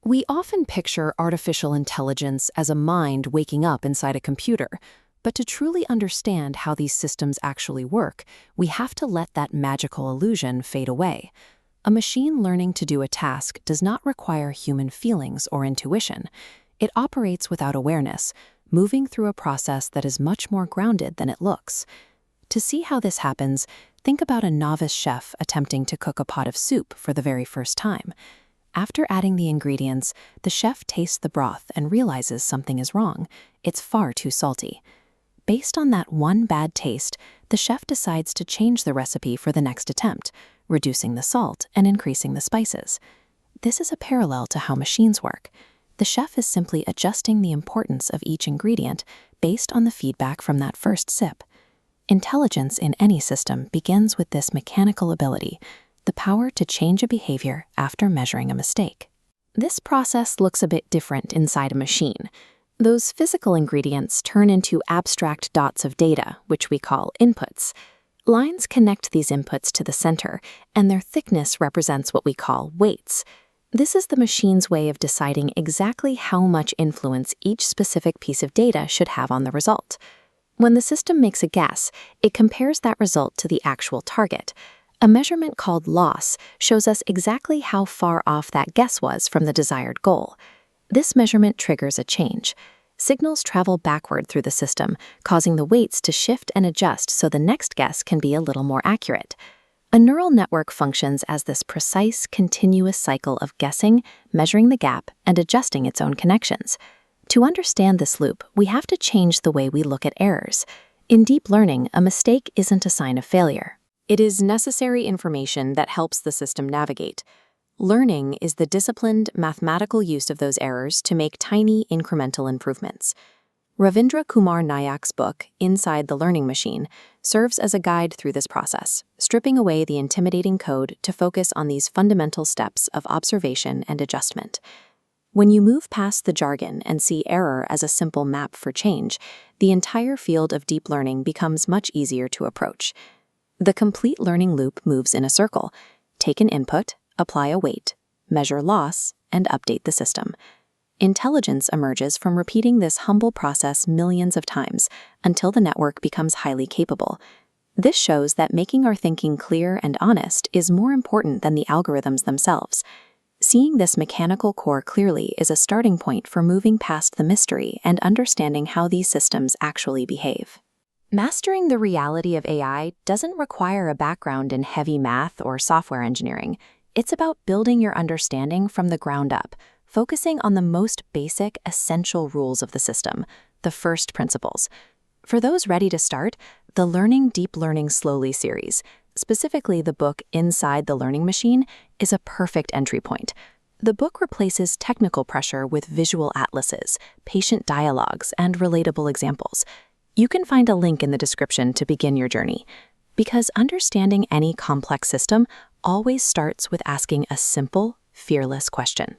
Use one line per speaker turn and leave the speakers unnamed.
We often picture artificial intelligence as a mind waking up inside a computer, but to truly understand how these systems actually work, we have to let that magical illusion fade away. A machine learning to do a task does not require human feelings or intuition. It operates without awareness, moving through a process that is much more grounded than it looks. To see how this happens, think about a novice chef attempting to cook a pot of soup for the very first time. After adding the ingredients, the chef tastes the broth and realizes something is wrong. It's far too salty. Based on that one bad taste, the chef decides to change the recipe for the next attempt, reducing the salt and increasing the spices. This is a parallel to how machines work. The chef is simply adjusting the importance of each ingredient based on the feedback from that first sip. Intelligence in any system begins with this mechanical ability, the power to change a behavior after measuring a mistake. This process looks a bit different inside a machine. Those physical ingredients turn into abstract dots of data, which we call inputs. Lines connect these inputs to the center, and their thickness represents what we call weights. This is the machine's way of deciding exactly how much influence each specific piece of data should have on the result. When the system makes a guess, it compares that result to the actual target. A measurement called loss shows us exactly how far off that guess was from the desired goal. This measurement triggers a change. Signals travel backward through the system, causing the weights to shift and adjust so the next guess can be a little more accurate. A neural network functions as this precise, continuous cycle of guessing, measuring the gap, and adjusting its own connections. To understand this loop, we have to change the way we look at errors. In deep learning, a mistake isn't a sign of failure. It is necessary information that helps the system navigate. Learning is the disciplined, mathematical use of those errors to make tiny, incremental improvements. Ravindra Nayak's book, Inside the Learning Machine, serves as a guide through this process, stripping away the intimidating code to focus on these fundamental steps of observation and adjustment. When you move past the jargon and see error as a simple map for change, the entire field of deep learning becomes much easier to approach. The complete learning loop moves in a circle. Take an input, apply a weight, measure loss, and update the system. Intelligence emerges from repeating this humble process millions of times until the network becomes highly capable. This shows that making our thinking clear and honest is more important than the algorithms themselves. Seeing this mechanical core clearly is a starting point for moving past the mystery and understanding how these systems actually behave. Mastering the reality of AI doesn't require a background in heavy math or software engineering. It's about building your understanding from the ground up, focusing on the most basic, essential rules of the system, the first principles. For those ready to start, the Learning Deep Learning Slowly series, specifically the book Inside the Learning Machine, is a perfect entry point. The book replaces technical pressure with visual atlases, patient dialogues, and relatable examples. You can find a link in the description to begin your journey, because understanding any complex system always starts with asking a simple, fearless question.